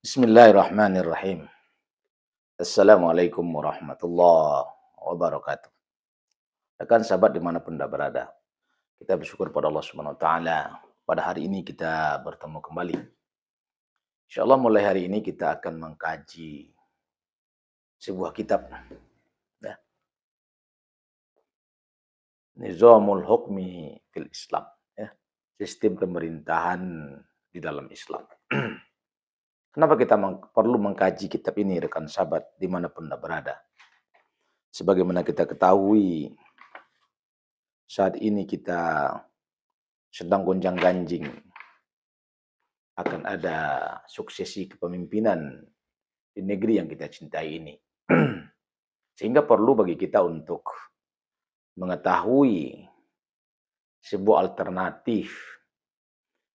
Bismillahirrahmanirrahim. Assalamualaikum warahmatullahi wabarakatuh. Rekan sahabat dimanapun Anda berada, kita bersyukur pada Allah Subhanahu Wa Taala. Pada hari ini kita bertemu kembali. Insya Allah mulai hari ini kita akan mengkaji sebuah kitab, ya, Nizamul Hukmi fil Islam, ya, sistem pemerintahan di dalam Islam. Kenapa kita perlu mengkaji kitab ini, rekan sahabat dimanapun Anda berada? Sebagaimana kita ketahui, saat ini kita sedang gonjang-ganjing akan ada suksesi kepemimpinan di negeri yang kita cintai ini. Sehingga perlu bagi kita untuk mengetahui sebuah alternatif,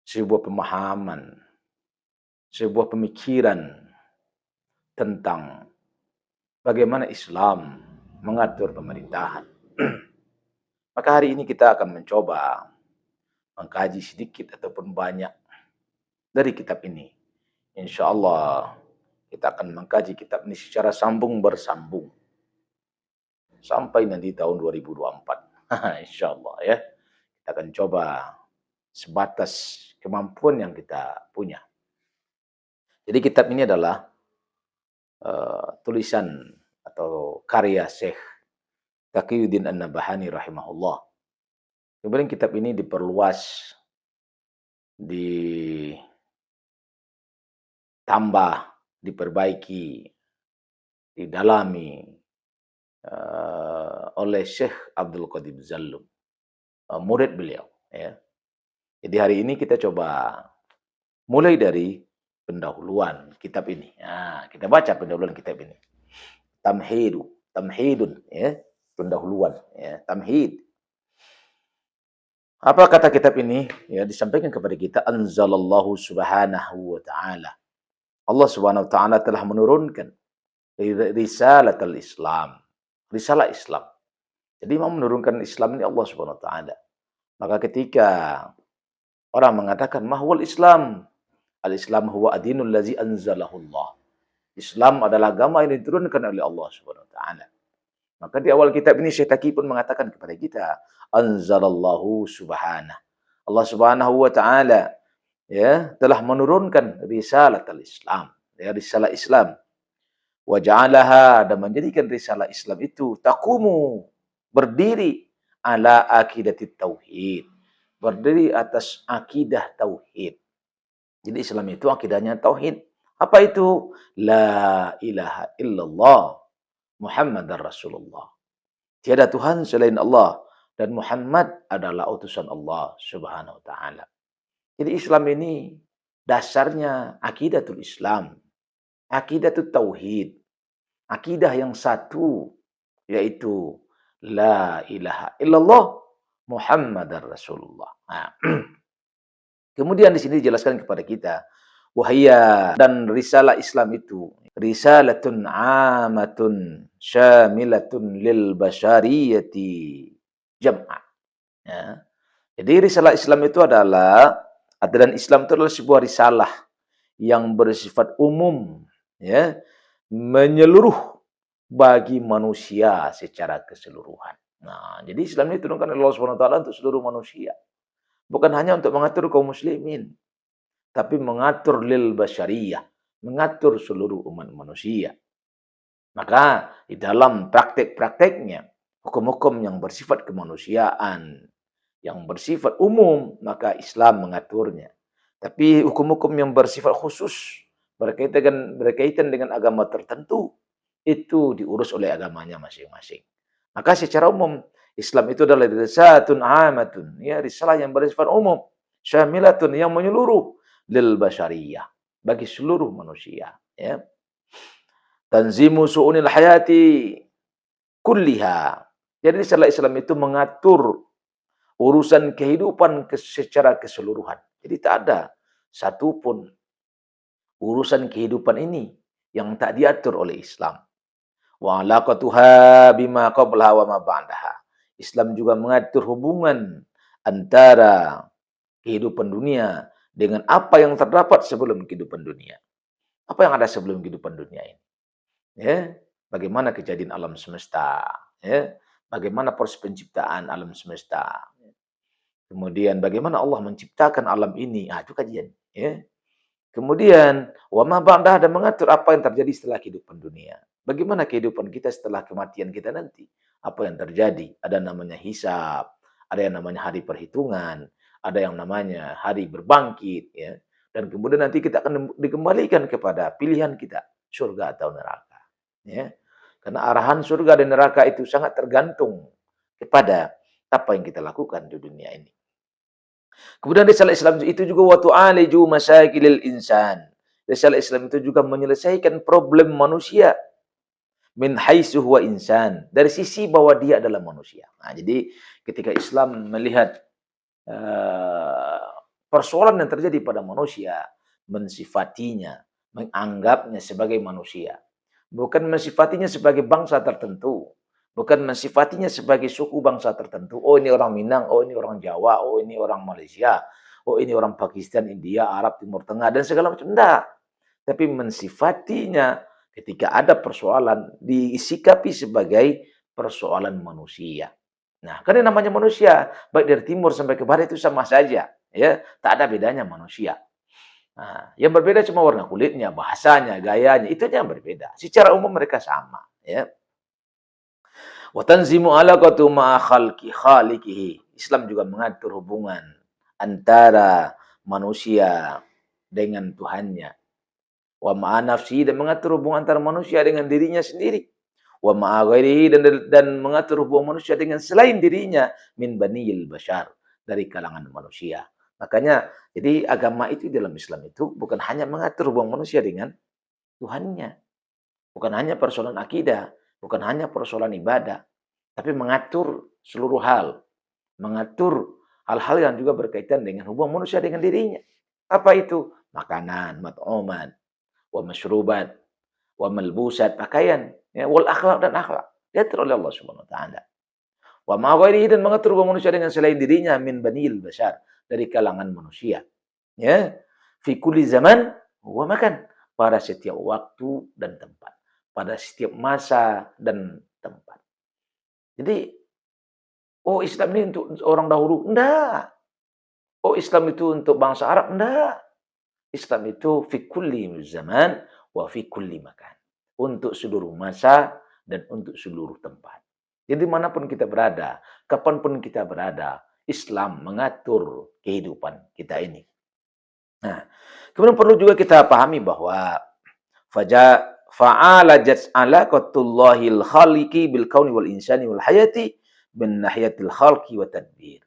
sebuah pemahaman, sebuah pemikiran tentang bagaimana Islam mengatur pemerintahan. Maka hari ini kita akan mencoba mengkaji sedikit ataupun banyak dari kitab ini. Insya Allah kita akan mengkaji kitab ini secara sambung bersambung sampai nanti tahun 2024. Insya Allah, ya. Kita akan coba sebatas kemampuan yang kita punya. Jadi kitab ini adalah tulisan atau karya Syekh Taqiyuddin An-Nabhani rahimahullah. Kemudian kitab ini diperluas, ditambah, diperbaiki, didalami oleh Syekh Abdul Qadir Zallum, murid beliau. Ya. Jadi hari ini kita coba mulai dari pendahuluan kitab ini. Nah, kita baca pendahuluan kitab ini. Tamhidun, ya, pendahuluan, ya, tamhid. Apa kata kitab ini? Ya, disampaikan kepada kita, anzalallahu subhanahu wa ta'ala. Allah subhanahu wa ta'ala telah menurunkan risalatul Islam. Risalah Islam. Jadi mau menurunkan Islam ini Allah subhanahu wa ta'ala. Maka ketika orang mengatakan, mahwal Islam. Al-Islam huwa adinul lazi anzalahullah. Islam adalah agama yang diturunkan oleh Allah subhanahu wa ta'ala. Maka di awal kitab ini Syekh Taqi pun mengatakan kepada kita, anzalallahu subhanah. Allah subhanahu wa ta'ala, ya, telah menurunkan risalah al-Islam, ya, risalah Islam. Wa ja'alaha, dan menjadikan risalah Islam itu taqumu, berdiri ala akidatit tauhid. Berdiri atas akidah tauhid. Jadi Islam itu akidahnya tauhid. Apa itu? La ilaha illallah Muhammadar Rasulullah. Tiada Tuhan selain Allah dan Muhammad adalah utusan Allah Subhanahu wa taala. Jadi Islam ini dasarnya akidatul Islam, akidatul tauhid, akidah yang satu, yaitu la ilaha illallah Muhammadar Rasulullah. Nah, kemudian di sini dijelaskan kepada kita, wahya, dan risalah Islam itu risalatun amatun syamilatun lil basyariyati jam'a. Ya. Jadi risalah Islam itu adalah, aturan Islam itu adalah sebuah risalah yang bersifat umum, ya, menyeluruh bagi manusia secara keseluruhan. Nah, jadi Islam ini diturunkan oleh Allah Subhanahu wa taala untuk seluruh manusia. Bukan hanya untuk mengatur kaum muslimin, tapi mengatur lil basyariyah, mengatur seluruh umat manusia. Maka di dalam praktek-prakteknya, hukum-hukum yang bersifat kemanusiaan, yang bersifat umum, maka Islam mengaturnya. Tapi hukum-hukum yang bersifat khusus, berkaitan dengan agama tertentu, itu diurus oleh agamanya masing-masing. Maka secara umum, Islam itu adalah risalatun amatun, ya, risalah yang bersifat umum, syamilatun, yang menyeluruh, lil basyariyah, bagi seluruh manusia, ya. Tanzimu su'unil hayati kulliha. Jadi risalah Islam itu mengatur urusan kehidupan secara keseluruhan. Jadi tak ada satupun urusan kehidupan ini yang tak diatur oleh Islam. Wa alaqatuha bima qablaha wa ma ba'daha. Islam juga mengatur hubungan antara kehidupan dunia dengan apa yang terdapat sebelum kehidupan dunia. Apa yang ada sebelum kehidupan dunia ini? Ya, bagaimana kejadian alam semesta, ya, bagaimana proses penciptaan alam semesta. Kemudian bagaimana Allah menciptakan alam ini, itu kajian, ya. Kemudian wa ma ba'dah, dan mengatur apa yang terjadi setelah kehidupan dunia. Bagaimana kehidupan kita setelah kematian kita nanti? Apa yang terjadi? Ada namanya hisab, ada yang namanya hari perhitungan, ada yang namanya hari berbangkit, ya. Dan kemudian nanti kita akan dikembalikan kepada pilihan kita, surga atau neraka, ya. Karena arahan surga dan neraka itu sangat tergantung kepada apa yang kita lakukan di dunia ini. Kemudian risalah Islam itu juga wa tu'aliju masyakilil insan. Risalah Islam itu juga menyelesaikan problem manusia min haitsu huwa insan, dari sisi bahwa dia adalah manusia. Nah, jadi ketika Islam melihat eh, persoalan yang terjadi pada manusia, mensifatinya, menganggapnya sebagai manusia, bukan mensifatinya sebagai bangsa tertentu, bukan mensifatinya sebagai suku bangsa tertentu. Oh, ini orang Minang, oh ini orang Jawa, oh ini orang Malaysia, oh ini orang Pakistan, India, Arab, Timur Tengah, dan segala macam. Enggak. Tapi mensifatinya ketika ada persoalan disikapi sebagai persoalan manusia. Nah, karena namanya manusia, baik dari timur sampai ke barat itu sama saja, ya, tak ada bedanya manusia. Nah, yang berbeda cuma warna kulitnya, bahasanya, gayanya, itu yang berbeda. Secara umum mereka sama, ya. Wa tanzimu alaqatu ma'a khaliqihi. Islam juga mengatur hubungan antara manusia dengan Tuhannya. Wa ma'a nafsi, dan mengatur hubungan antara manusia dengan dirinya sendiri. Wa ma'a ghairihi, dan mengatur hubungan manusia dengan selain dirinya, min baniyil bashar, dari kalangan manusia. Makanya jadi agama itu dalam Islam itu bukan hanya mengatur hubungan manusia dengan Tuhannya, bukan hanya persoalan akidah, bukan hanya persoalan ibadah, tapi mengatur seluruh hal, mengatur hal-hal yang juga berkaitan dengan hubungan manusia dengan dirinya. Apa itu? Makanan, mat'uman, wa masyrubat, wa malbusat, pakaian, ya, wal akhlak, dan akhlak. Diatur oleh Allah Subhanahu wa taala. Wa ma ghairihi, dan mengatur hubungan manusia dengan selain dirinya, min banil bashar, dari kalangan manusia. Ya, fi kulli zaman wa makan, pada setiap waktu dan tempat, pada setiap masa dan tempat. Jadi, oh Islam ini untuk orang dahulu, enggak. Oh Islam itu untuk bangsa Arab, enggak. Islam itu fi kulli zaman wa fi kulli makan. Untuk seluruh masa dan untuk seluruh tempat. Jadi manapun kita berada, kapanpun kita berada, Islam mengatur kehidupan kita ini. Nah, kemudian perlu juga kita pahami bahwa fa'ala alaqatullahil khaliqi bil kauni wal insani wal hayati bin nahiyatil khalqi wa tadbir.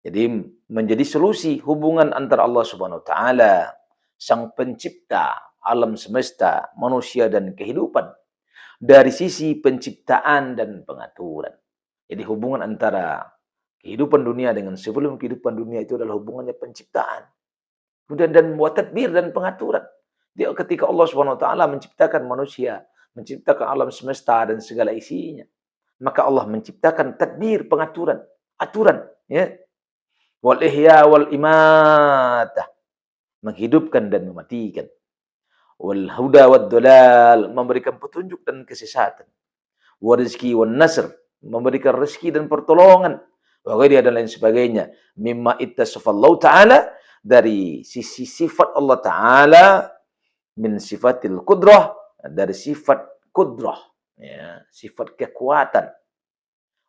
Jadi menjadi solusi hubungan antara Allah Subhanahu wa taala, sang pencipta alam semesta, manusia dan kehidupan, dari sisi penciptaan dan pengaturan. Jadi hubungan antara kehidupan dunia dengan sebelum kehidupan dunia itu adalah hubungannya penciptaan. Kemudian dan buat tadbir dan pengaturan. Dia ketika Allah Subhanahu wa taala menciptakan manusia, menciptakan alam semesta dan segala isinya, maka Allah menciptakan tadbir, pengaturan, aturan, ya. Wal ihya wal imatah, menghidupkan dan mematikan. Wal huda wad dolal, memberikan petunjuk dan kesesatan. Wa rizki wan nasr, memberikan rezeki dan pertolongan. Wa ghairi dan lain sebagainya. Mimma ittasafallahu ta'ala, dari sisi sifat Allah Ta'ala, min sifatil qudrah, dari sifat qudrah, ya, sifat kekuatan.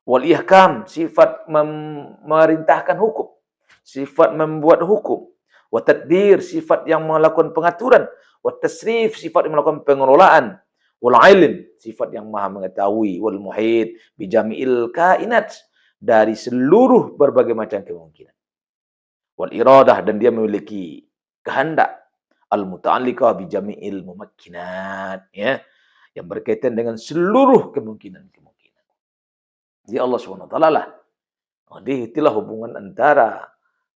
Wal ihkam, sifat memerintahkan hukum, sifat membuat hukum. Wa tadbir, sifat yang melakukan pengaturan. Wa tasrif, sifat yang melakukan pengelolaan. Wal ilm, sifat yang maha mengetahui. Wal muhit bijami'il kainat, dari seluruh berbagai macam kemungkinan. Wal iradah, dan dia memiliki kehendak. Al muta'alliqah bijami'il mumakkinat, ya, yang berkaitan dengan seluruh kemungkinan-kemungkinan. Jadi Allah SWT lah. Jadi itulah hubungan antara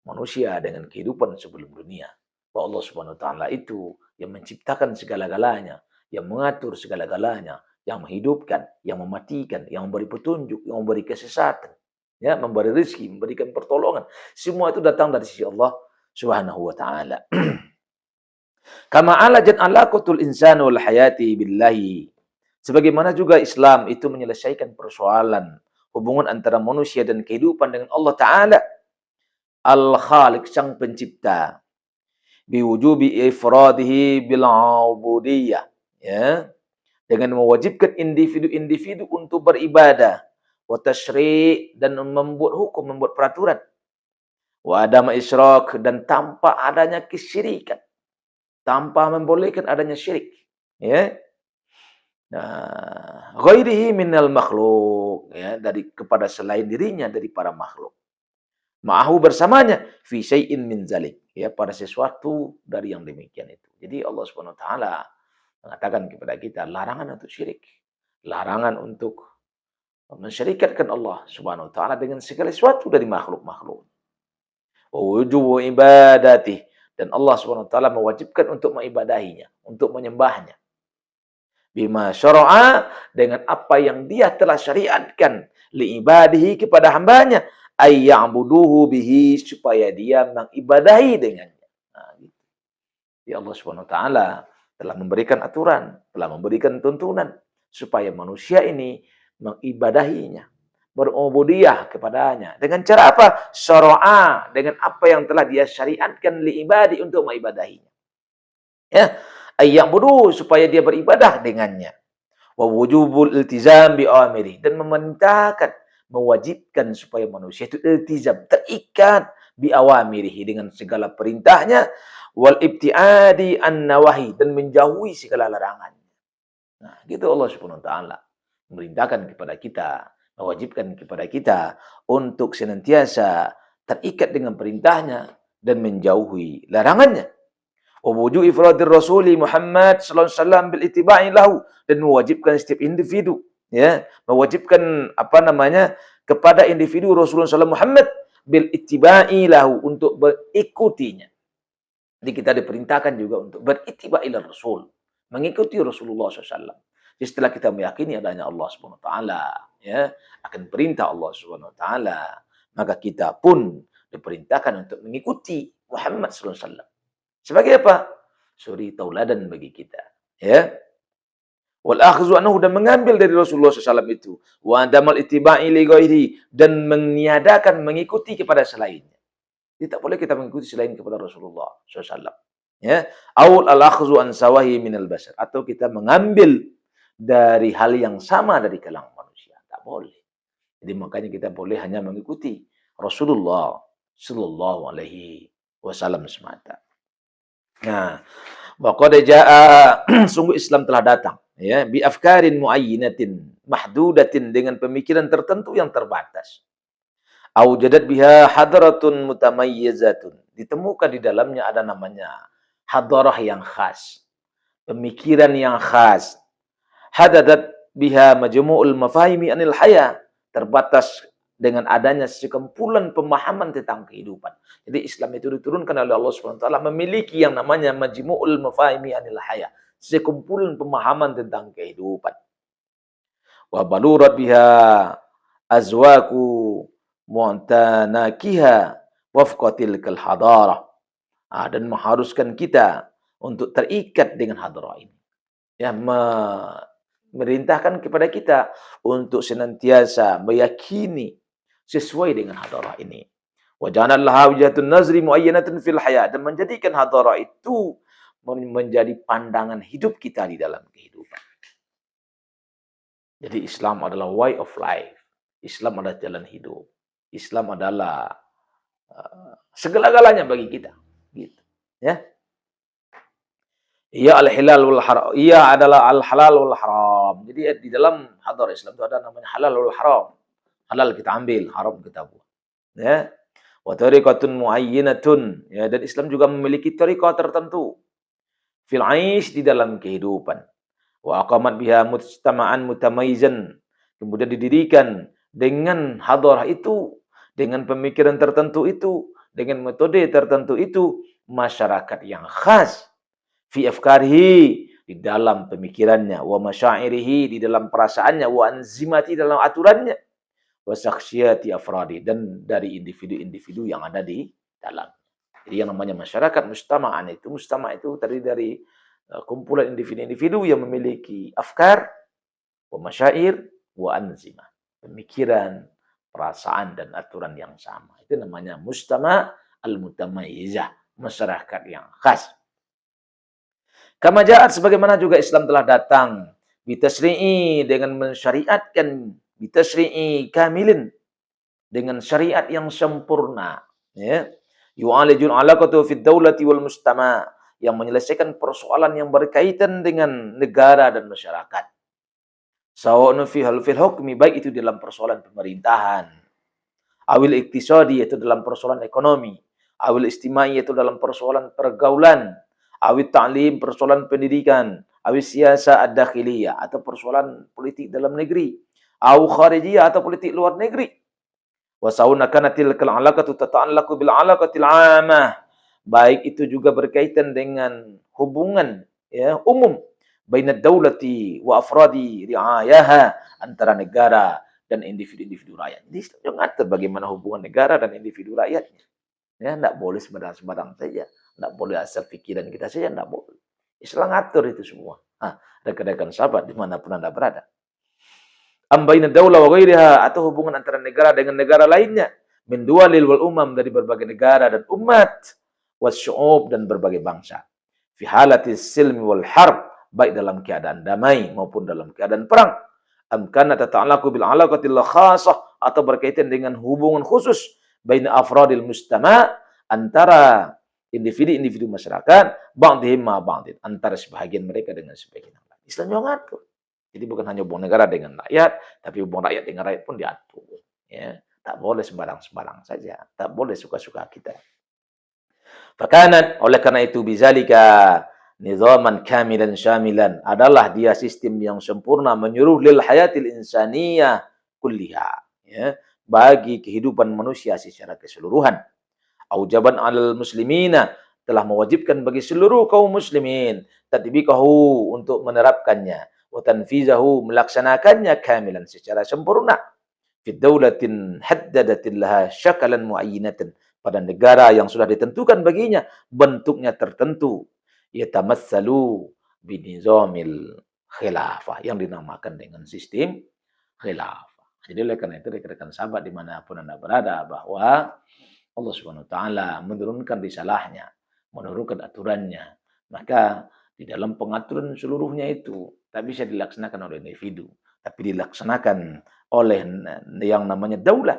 manusia dengan kehidupan sebelum dunia. Bahwa Allah SWT itu yang menciptakan segala-galanya, yang mengatur segala-galanya, yang menghidupkan, yang mematikan, yang memberi petunjuk, yang memberi kesesatan, ya, memberi rezeki, memberikan pertolongan. Semua itu datang dari sisi Allah Subhanahu wa taala. Kama alajat alaqatul insani wal hayati billahi. Sebagaimana juga Islam itu menyelesaikan persoalan hubungan antara manusia dan kehidupan dengan Allah Ta'ala. Al-Khaliq, sang pencipta. Biwujubi ifradihi bil'ubudiyah. Ya. Dengan mewajibkan individu-individu untuk beribadah. Wa tashri' dan membuat hukum, membuat peraturan. Wa adama isyrak, dan tanpa adanya kesyirikan. Tanpa membolehkan adanya syirik. Ya. Nah, ghairihi minal makhluk, ya, dari kepada selain dirinya dari para makhluk. Ma'ahu, bersamanya, fi syai'in min zalik, ya, pada sesuatu dari yang demikian itu. Jadi Allah Subhanahu wa taala mengatakan kepada kita larangan untuk syirik, larangan untuk mensyirikatkan Allah Subhanahu wa taala dengan segala sesuatu dari makhluk-makhluk. Wa wujubu ibadati, dan Allah Subhanahu wa taala mewajibkan untuk mengibadahinya, untuk menyembahnya. Bima syara'a, dengan apa yang dia telah syariatkan, liibadihi, kepada hambanya, ayya'buduhu bihi, supaya dia mengibadahi dengannya. Nah, gitu. Ya, Allah Subhanahu wa taala telah memberikan aturan, telah memberikan tuntunan supaya manusia ini mengibadahinya, berubudiyah kepadanya. Dengan cara apa? Syara'a, dengan apa yang telah dia syariatkan liibadi, untuk mengibadahinya. Ya, ayya'budu, supaya dia beribadah dengannya. Wa wujubul iltizam bi awamiri, dan memerintahkan, mewajibkan supaya manusia itu iltizam, terikat bi awamirihi, dengan segala perintahnya, wal ibtiadi an nawahi, dan menjauhi segala larangannya. Nah, gitu Allah Subhanahu wa taala memerintahkan kepada kita, mewajibkan kepada kita untuk senantiasa terikat dengan perintahnya dan menjauhi larangannya. Wujubi ifradir Rasuli Muhammad sallallahu alaihi wasallam bil ittiba'i lahu, dan mewajibkan setiap individu, ya, mewajibkan kepada individu Rasulullah sallallahu Muhammad bil ittiba'i lahu, untuk berikutinya. Jadi kita diperintahkan juga untuk berittiba' ila Rasul, mengikuti Rasulullah SAW. Jadi setelah kita meyakini adanya Allah Subhanahu wa taala, ya, akan perintah Allah Subhanahu wa taala, maka kita pun diperintahkan untuk mengikuti Muhammad sallallahu alaihi wasallam. Sebagai apa? Suri tauladan bagi kita. Ya. Wal akhdhu anhu, dan mengambil dari Rasulullah SAW itu. Wa adamal ittiba'i li ghairi, dan meniadakan mengikuti kepada selainnya. Tidak boleh kita mengikuti selain kepada Rasulullah SAW. Ya. Aul al akhdhu an sawahi minal bashar, atau kita mengambil dari hal yang sama dari kalangan manusia. Tak boleh. Jadi makanya kita boleh hanya mengikuti Rasulullah sallallahu alaihi wasallam semata. Nah, wa qad jaa, sungguh Islam telah datang, ya, bi afkarin muayyinatin mahdudatin, dengan pemikiran tertentu yang terbatas. Aujadat biha hadratun mutamayyizatun, ditemukan di dalamnya ada namanya hadarah yang khas, pemikiran yang khas. Hadadat biha majmu'ul mafahimi anil haya, terbatas dengan adanya sekumpulan pemahaman tentang kehidupan. Jadi Islam itu diturunkan oleh Allah Subhanahu wa taala memiliki yang namanya majmu'ul mafahimi anil haya, sekumpulan pemahaman tentang kehidupan. Wa balurat biha azwaku mu'tanakiha wafqatil kal hadarah. Dan mengharuskan kita untuk terikat dengan hadarah ini. Ya, merintahkan kepada kita untuk senantiasa meyakini sesuai dengan hadarah ini. Wa ja'ala laha wijhatun nazri muayyanatan fil haya, dan menjadikan hadarah itu menjadi pandangan hidup kita di dalam kehidupan. Jadi Islam adalah way of life. Islam adalah jalan hidup. Islam adalah segala-galanya bagi kita. Gitu. Ya. Ia al-hilal wal haram. Ia adalah al-halal wal haram. Jadi di dalam hadarah Islam itu ada namanya halal wal haram. Halal kita ambil, haram kita buang. Ya. Wa tariqatun muayyinatun, ya, dan Islam juga memiliki tariqah tertentu fil 'aish, di dalam kehidupan. Wa aqamat biha mujtama'an mutamayyizan, kemudian didirikan dengan hadarah itu, dengan pemikiran tertentu itu, dengan metode tertentu itu, masyarakat yang khas fi afkarihi, di dalam pemikirannya, wa masyairihi, di dalam perasaannya, wa anzimati, dalam aturannya, wa syakhsiyati afradi, dan dari individu-individu yang ada di dalam. Jadi yang namanya masyarakat mujtama' itu terdiri dari kumpulan individu-individu yang memiliki afkar, wa masyair, wa anzimah. Pemikiran, perasaan dan aturan yang sama. Itu namanya mujtama' al-mutamayyizah, masyarakat yang khas. Kama ja'at sebagaimana juga Islam telah datang bitasri'i dengan mensyariatkan bitasri'i kamilin dengan syariat yang sempurna, ya. Yu'alijul 'alaqatu fid daulati wal mujtama' yang menyelesaikan persoalan yang berkaitan dengan negara dan masyarakat. Sawa'un fil hukmi, baik itu dalam persoalan pemerintahan, awil iktisadi yaitu dalam persoalan ekonomi, awil istimai yaitu dalam persoalan pergaulan, awil ta'lim persoalan pendidikan, awil siyasa ad-dakhiliyah atau persoalan politik dalam negeri, aw kharijiyah atau politik luar negeri. Wa sauna kanatil kal 'alaqatu tata'allaqu bil 'alaqatil 'amah. Baik itu juga berkaitan dengan hubungan ya umum bainad daulati wa afradi ri'ayaha, antara negara dan individu-individu rakyat. Jadi Islam juga ngatur bagaimana hubungan negara dan individu rakyatnya. Ya, enggak boleh sembarang-sembarang saja. Enggak boleh asal pikiran kita saja, enggak boleh. Islam ngatur itu semua. Rekan-rekan sahabat dimanapun Anda berada. Ambaina daulah wa ghairiha, atau hubungan antara negara dengan negara lainnya. Min duwalil wal umam, dari berbagai negara dan umat. Wasyu'ub, dan berbagai bangsa. Fi halatis silmi wal harb, baik dalam keadaan damai maupun dalam keadaan perang. Amkana tata'alaku bil 'alaqatil khasah, atau berkaitan dengan hubungan khusus baina afradil mujtama', antara individu-individu masyarakat, ba'dihim ma ba'din, antara sebahagian mereka dengan sebagian yang lain. Islam juga ngatur. Jadi bukan hanya hubungan negara dengan rakyat, tapi hubungan rakyat dengan rakyat pun diatur. Ya, tak boleh sembarang-sembarang saja, tak boleh suka-suka kita. Fakanat, oleh karena itu bizalika nizaman kamilan syamilan, adalah dia sistem yang sempurna menyuruh lil hayatil insaniyah kulliha, ya, bagi kehidupan manusia secara keseluruhan. Aujaban 'alal muslimina, telah mewajibkan bagi seluruh kaum muslimin tatbiqahu, untuk menerapkannya, wa tanfizahu, melaksanakannya, kamilan secara sempurna, fi daulatin haddadatin laha syakalan muayyinatan, pada negara yang sudah ditentukan baginya bentuknya tertentu, yatamassalu binizamil khilafah, yang dinamakan dengan sistem khilafah. Jadi oleh karena itu rekan-rekan sahabat dimanapun Anda berada, bahwa Allah Subhanahu wa taala menurunkan risalahnya, menurunkan aturannya. Maka di dalam pengaturan seluruhnya itu tak bisa dilaksanakan oleh individu, tapi dilaksanakan oleh yang namanya daulah,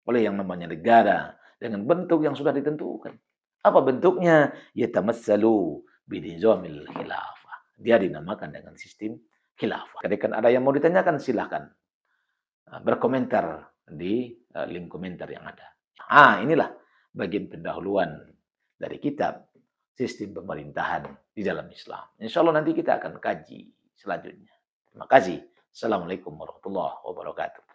oleh yang namanya negara, dengan bentuk yang sudah ditentukan. Apa bentuknya? Yatamassalu binizamil khilafah. Dia dinamakan dengan sistem khilafah. Ketika ada yang mau ditanyakan, silahkan berkomentar di link komentar yang ada. Inilah bagian pendahuluan dari kitab sistem pemerintahan di dalam Islam. Insya Allah nanti kita akan kaji selanjutnya. Terima kasih. Assalamualaikum warahmatullahi wabarakatuh.